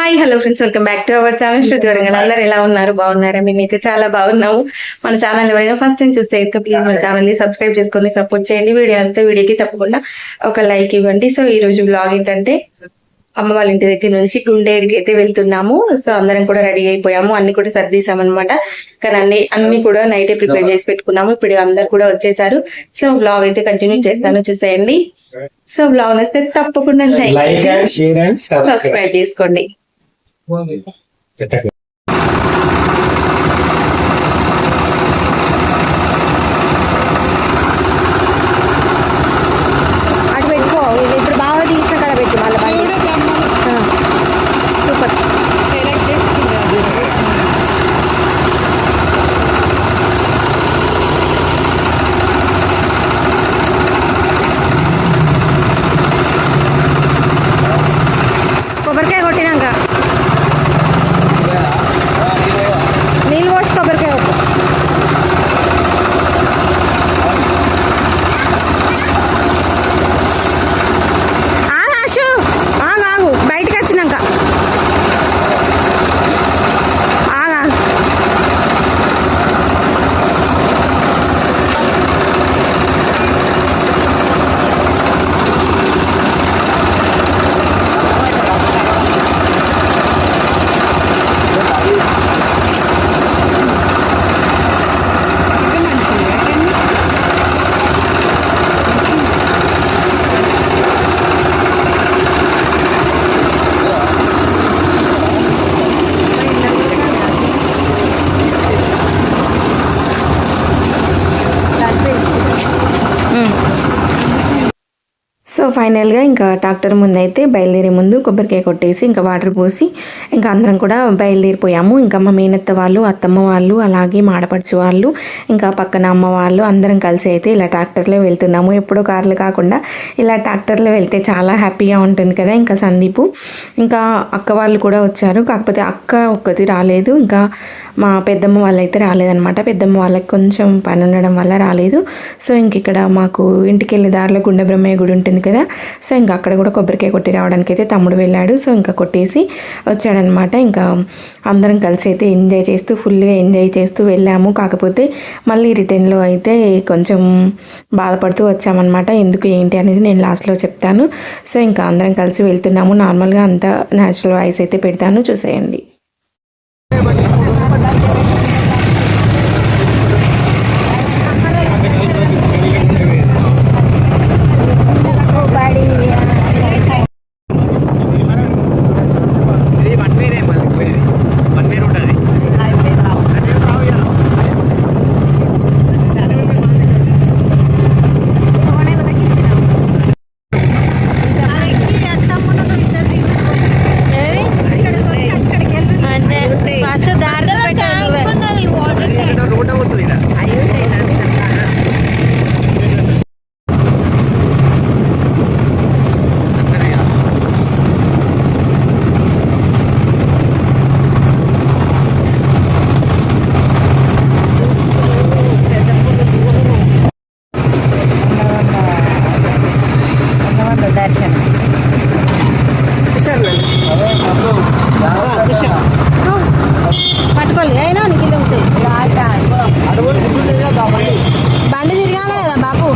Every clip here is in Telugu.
Hi hello friends, welcome back to our channel Shruti Warangal. అందరు ఎలా ఉన్నారు? బాగున్నారా? మేమైతే చాలా బాగున్నాము. మన ఛానల్ ఎవరైనా ఫస్ట్ టైం చూస్తే ప్లీజ్ మన ఛానల్ ని సబ్స్క్రైబ్ చేసుకొని సపోర్ట్ చేయండి. వీడియో వస్తే వీడియోకి తప్పకుండా ఒక లైక్ ఇవ్వండి. సో ఈ రోజు బ్లాగ్ ఏంటంటే అమ్మ వాళ్ళ ఇంటి దగ్గర నుంచి గుండేడికి అయితే వెళ్తున్నాము. సో అందరం కూడా రెడీ అయిపోయాము, అన్ని కూడా సర్దీసామన్నమాట. కానీ అన్ని కూడా నైటే ప్రిపేర్ చేసి పెట్టుకున్నాము. ఇప్పుడు అందరు కూడా వచ్చేసారు. సో బ్లాగ్ అయితే కంటిన్యూ చేస్తాను, చూసేయండి. సో బ్లాగ్ వస్తే తప్పకుండా లైక్ సబ్స్క్రైబ్ చేసుకోండి. సో ఫైనల్గా ఇంకా ట్రాక్టర్ ముందు అయితే బయలుదేరే ముందు కొబ్బరికాయ కొట్టేసి ఇంకా వాటర్ పోసి ఇంకా అందరం కూడా బయలుదేరిపోయాము. ఇంకా మా మేనత్త వాళ్ళు, అత్తమ్మ వాళ్ళు, అలాగే మాడపడుచు వాళ్ళు, ఇంకా పక్కన అమ్మ వాళ్ళు అందరం కలిసి అయితే ఇలా ట్రాక్టర్లో వెళ్తున్నాము. ఎప్పుడూ కార్లు కాకుండా ఇలా ట్రాక్టర్లో వెళ్తే చాలా హ్యాపీగా ఉంటుంది కదా. ఇంకా సందీపు ఇంకా అక్క వాళ్ళు కూడా వచ్చారు, కాకపోతే అక్క ఒక్కటి రాలేదు. ఇంకా మా పెద్దమ్మ వాళ్ళైతే రాలేదనమాట. పెద్దమ్మ వాళ్ళకి కొంచెం పని ఉండడం వల్ల రాలేదు. సో ఇంక ఇక్కడ మాకు ఇంటికి వెళ్ళే దారిలో గుండె బ్రహ్మయ్య గుడి ఉంటుంది కదా. సో ఇంకా అక్కడ కూడా కొబ్బరికాయ కొట్టి రావడానికి అయితే తమ్ముడు వెళ్ళాడు. సో ఇంకా కొట్టేసి వచ్చాడనమాట. ఇంకా అందరం కలిసి అయితే ఎంజాయ్ చేస్తూ ఫుల్గా ఎంజాయ్ చేస్తూ వెళ్ళాము. కాకపోతే మళ్ళీ రిటర్న్లో అయితే కొంచెం బాధపడుతూ వచ్చామన్నమాట. ఎందుకు ఏంటి అనేది నేను లాస్ట్లో చెప్తాను. సో ఇంకా అందరం కలిసి వెళ్తున్నాము. నార్మల్గా అంతా న్యాచురల్ వాయిస్ అయితే పెడతాను, చూసేయండి. పట్టుకోలేదు అయినా నీకు బండి తిరగాలి కదా బాబు.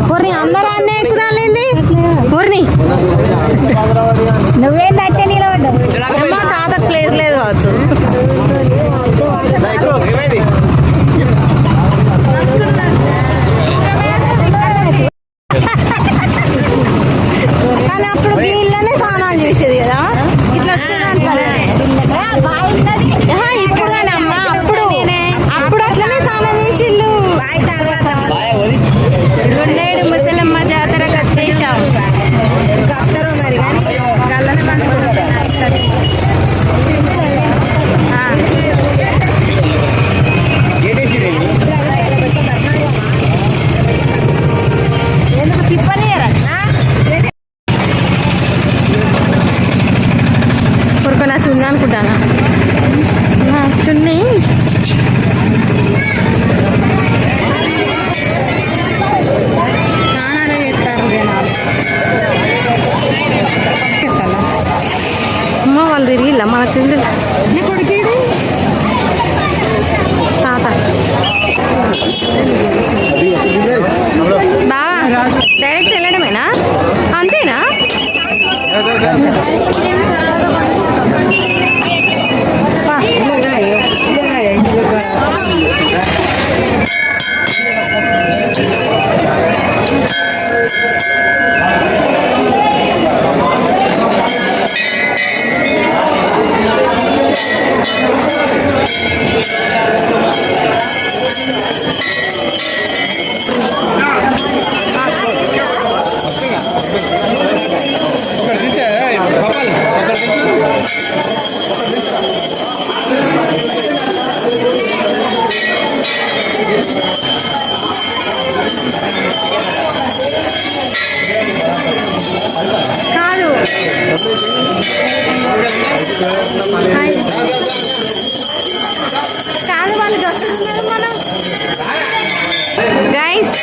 పూర్ణి అందరూ అన్నీ ఎక్కుదాలేంది. పూర్ణి నువ్వేం తట్టే నిలబడ్డావు. తాతకు ప్లేస్ లేదు కావచ్చు. కానీ అప్పుడు వీళ్ళనే స్నానాలు చేసేది కదా, ఇట్లా ఇప్పుడు కానీ అమ్మ అప్పుడు అట్లనే స్నానం చేసిళ్ళు. రెండేడు ముసలమ్మ జాతర కట్టేశాం. మరి ఎందుకు తిప్పలేరా కొడుకున్నా చున్నీ అనుకుంటానా చున్నీ అమ్మ వాళ్ళు తిరిగిల్ల మనకు తాత బావా డైరెక్ట్ వెళ్ళడమేనా అంతేనా కాదు వాళ్ళు వస్తున్నారు మనం గైస్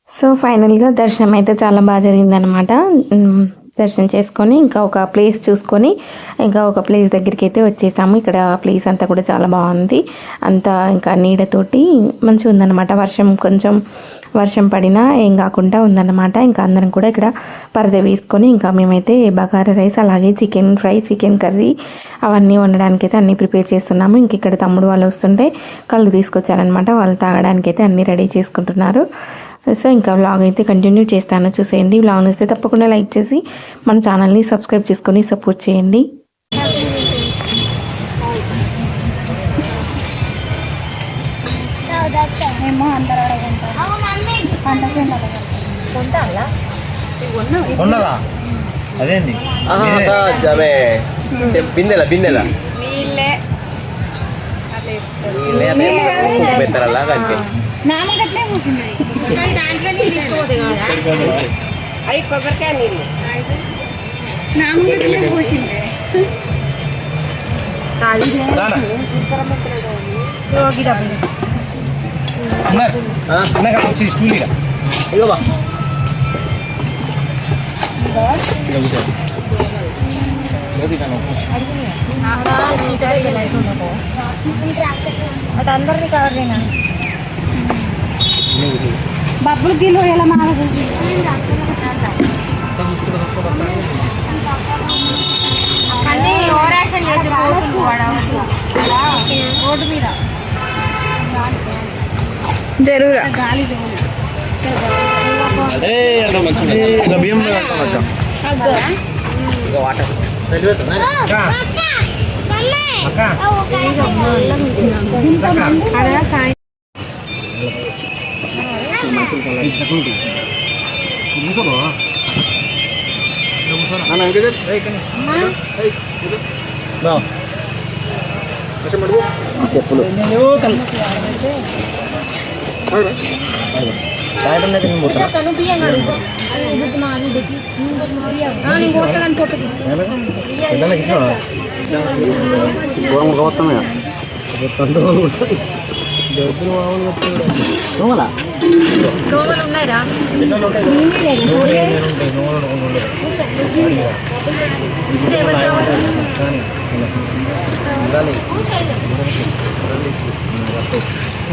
సో ఫైనల్గా దర్శనం అయితే చాలా బాగా జరిగిందనమాట. దర్శనం చేసుకొని ఇంకా ఒక ప్లేస్ చూసుకొని ఇంకా ఒక ప్లేస్ దగ్గరికి అయితే వచ్చేసాము. ఇక్కడ ప్లేస్ అంతా కూడా చాలా బాగుంది, అంతా ఇంకా నీడతోటి మంచిగా ఉందన్నమాట. కొంచెం వర్షం పడినా ఏం కాకుండా ఉందన్నమాట. ఇంకా అందరం కూడా ఇక్కడ పరద వేసుకొని ఇంకా మేమైతే బగారా రైస్ అలాగే చికెన్ ఫ్రై, చికెన్ కర్రీ అవన్నీ వండడానికి అయితే అన్నీ ప్రిపేర్ చేస్తున్నాము. ఇంక ఇక్కడ తమ్ముడు వాళ్ళు వస్తుంటే కళ్ళు తీసుకొచ్చారనమాట, వాళ్ళు తాగడానికి అయితే అన్నీ రెడీ చేసుకుంటున్నారు. సో ఇంకా వ్లాగ్ అయితే కంటిన్యూ చేస్తాను, చూసేయండి. వ్లాగ్ వస్తే తప్పకుండా లైక్ చేసి మన ఛానల్ని సబ్స్క్రైబ్ చేసుకొని సపోర్ట్ చేయండి. మేము అందరూ ఉన్నారా అదేంది బిందెల పెట్టారలా కంటే నామగట్లే కూర్చుంది అవి కొబ్బరికాయ నీళ్ళు నామగట్లే కూర్చుంది స్టూల్ ఇగో బా అటు అందరినీ కవర్ చేయనా బబ్బులు కిలో ఎలా మాల చూసి అన్నీ ఓవరాక్షన్ చేసి రోడ్డు మీద జరువురా గాలి బియ్యం వాటర్ చెప్పులు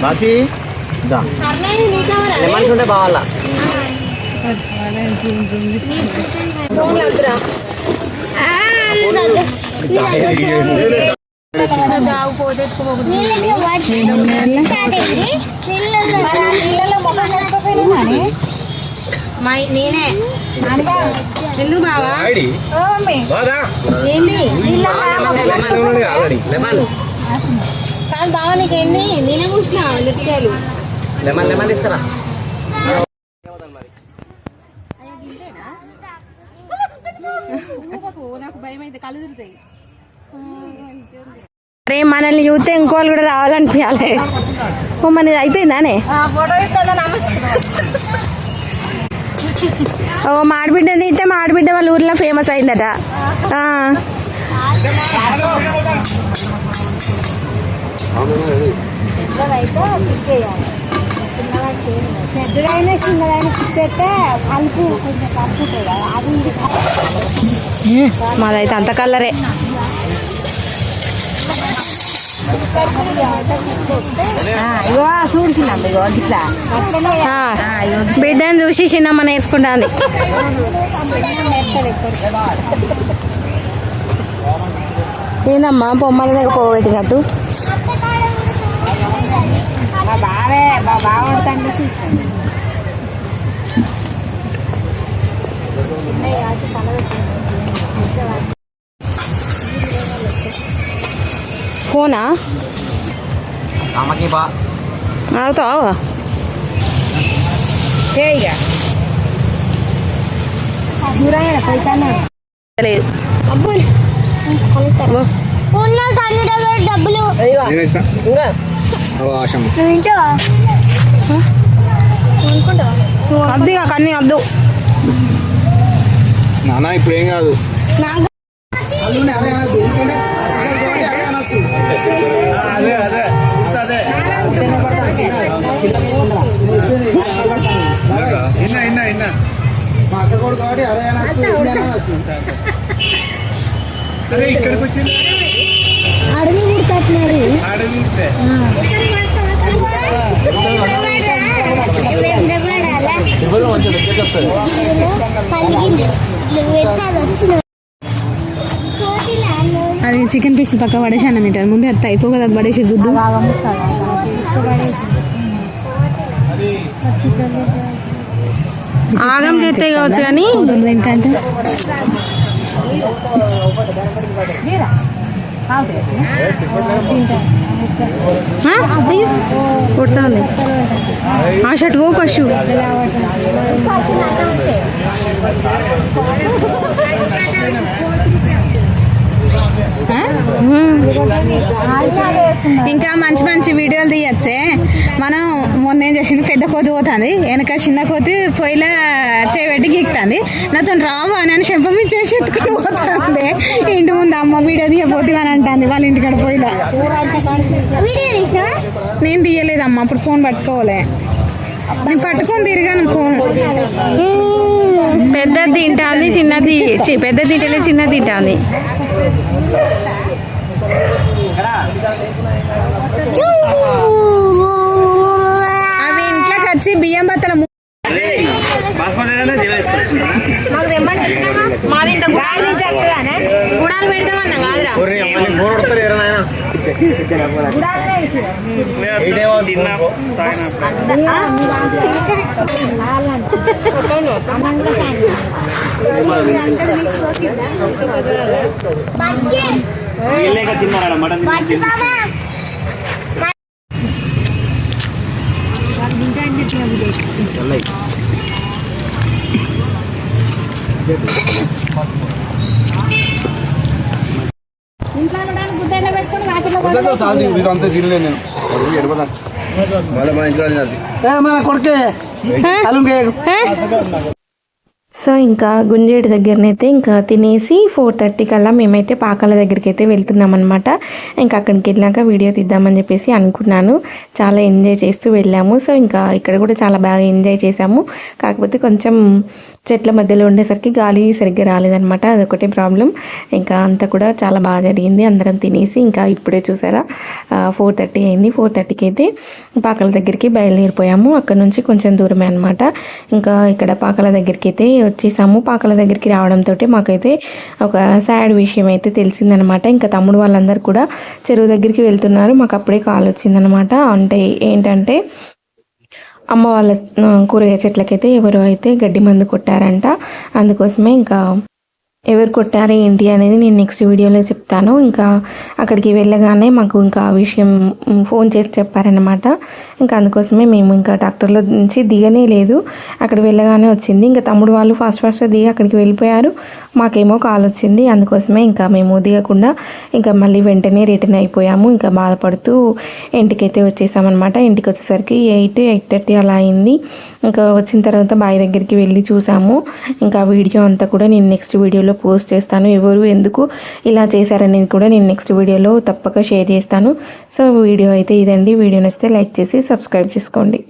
బాకీ లెమన్స్ ఉంటే బావాలా నేనే ఎందుకు బావా కాదు బావా నీకేంది నేనే కూర్చున్నా లెక్కలు లెమన్ లెమన్ తీసుకురా నాకు భయం అయితే కళ్ళు తిరుగుతాయి అరే మనల్ని చూస్తే ఇంకోళ్ళు కూడా రావాలనిపించాలి ఓ మనది అయిపోయిందానే ఓ మాడిబిడ్డ తీస్తే మాడిబిడ్డ వాళ్ళ ఊర్లో ఫేమస్ అయిందట పెద్దదైనా చిన్నదైనా తిప్పేస్తే కలుపు కొంచెం కలుపుతాయి కదా అది మాదైతే అంత కలరే ఇగో చూడుతున్నాం ఇగో ఇట్లా బిడ్డని చూసి చిన్నమ్మ నేర్చుకుంటాంది ఏందమ్మా పొమ్మల దగ్గర పోగొట్టినట్టు బావే బాగుంటుంది చూసాను ఫోనా అమ్మకి బా ఆగుతావా లేదు డబ్బులు అద్దుగా కన్నీ వద్దు నాన్న ఇప్పుడు ఏం కాదు అదే అదే అదే ఇన్నా ఇన్నా మా అక్క కూడా కాబట్టి అరే ఇక్కడికి వచ్చింది అడవి కుడుతున్నారు అడవి అది చికెన్ పీస్ పక్క పడేసి అన్న తింటారు ముందే అది అయిపో కదా అది పడేసి చూద్దు ఆగం చేస్తే కావచ్చు కానీ ఏంటంటే కొడుతుంది ఆ షర్ట్ ఓ కషు ఇంకా మంచి మంచి వీడియోలు తీయచ్చే. మనం మొన్న ఏం చేసింది, పెద్ద కోతి పోతుంది వెనక చిన్న కోతి పొయ్యిలో చేయబెట్టి గీక్తుంది. నాతో రావు అని చెంప మీద చేసి ఎత్తుకొని పోతుంది. ఇంటి ముందు అమ్మ వీడియో తీయపోతే అని అంటుంది వాళ్ళ ఇంటికాడ పొయ్యిలో. నేను తీయలేదమ్మా, అప్పుడు ఫోన్ పట్టుకోలే. నేను పట్టుకొని తిరిగాను ఫోన్. పెద్దది తింటుంది చిన్నది, పెద్ద తింటలే చిన్నది తింటుంది. అవి ఇంట్లోకి వచ్చి బియ్యం బత్తల మాకు తెమ్మని మాది ఇంత గుడాలు పెడతామన్నా కాదురా. తిన్నారా మటన్? అంతా తినలేదు నేను మళ్ళీ మన ఇంట్లో కొడుకే. సో ఇంకా గుంజేటి దగ్గరనైతే ఇంకా తినేసి 4:30 కల్లా మేమైతే పాకాల దగ్గరికి అయితే వెళ్తున్నాం అనమాట. ఇంకా అక్కడికి వెళ్ళాక వీడియో తీద్దామని చెప్పేసి అనుకున్నాను. చాలా ఎంజాయ్ చేస్తూ వెళ్ళాము. సో ఇంకా ఇక్కడ కూడా చాలా బాగా ఎంజాయ్ చేసాము. కాకపోతే కొంచెం చెట్ల మధ్యలో ఉండేసరికి గాలి సరిగ్గా రాలేదనమాట, అదొకటే ప్రాబ్లం. ఇంకా అంతా కూడా చాలా బాగా జరిగింది. అందరం తినేసి ఇంకా ఇప్పుడే చూసారా 4:30 అయింది. 4:30కి అయితే పాకాల దగ్గరికి బయలుదేరిపోయాము. అక్కడ నుంచి కొంచెం దూరమే అనమాట. ఇంకా ఇక్కడ పాకాల దగ్గరికి అయితే వచ్చేసాము. పాకాల దగ్గరికి రావడంతో మాకైతే ఒక సాడ్ విషయం అయితే తెలిసిందనమాట. ఇంకా తమ్ముడు వాళ్ళందరూ కూడా చెరువు దగ్గరికి వెళ్తున్నారు. మాకు అప్పుడే కాల్ వచ్చిందనమాట. అంటే ఏంటంటే అమ్మ వాళ్ళ కూరగాయ చెట్లకైతే ఎవరో అయితే గడ్డి మందు కొట్టారంట. అందుకోసమే ఇంకా ఎవరు కొట్టారు ఏంటి అనేది నేను నెక్స్ట్ వీడియోలో చెప్తాను. ఇంకా అక్కడికి వెళ్ళగానే మాకు ఇంకా ఆ విషయం ఫోన్ చేసి చెప్పారనమాట. ఇంకా అందుకోసమే మేము ఇంకా ట్రాక్టర్లో నుంచి దిగనే లేదు, అక్కడ వెళ్ళగానే వచ్చింది. ఇంకా తమ్ముడు వాళ్ళు ఫాస్ట్గా దిగి అక్కడికి వెళ్ళిపోయారు. మాకేమో కాల్ వచ్చింది. అందుకోసమే ఇంకా మేము దిగకుండా ఇంకా మళ్ళీ వెంటనే రిటర్న్ అయిపోయాము. ఇంకా బాధపడుతూ ఇంటికైతే వచ్చేసామన్నమాట. ఇంటికి వచ్చేసరికి 8:30 అలా అయింది. ఇంకా వచ్చిన తర్వాత బావి దగ్గరికి వెళ్ళి చూసాము. ఇంకా వీడియో అంతా కూడా నేను నెక్స్ట్ వీడియోలో పోస్ట్ చేస్తాను. ఎవరు ఎందుకు ఇలా చేశారనేది కూడా నేను నెక్స్ట్ వీడియోలో తప్పక షేర్ చేస్తాను. సో వీడియో అయితే ఇదండి. వీడియో నచ్చితే లైక్ చేసి సబ్స్క్రైబ్ చేసుకోండి.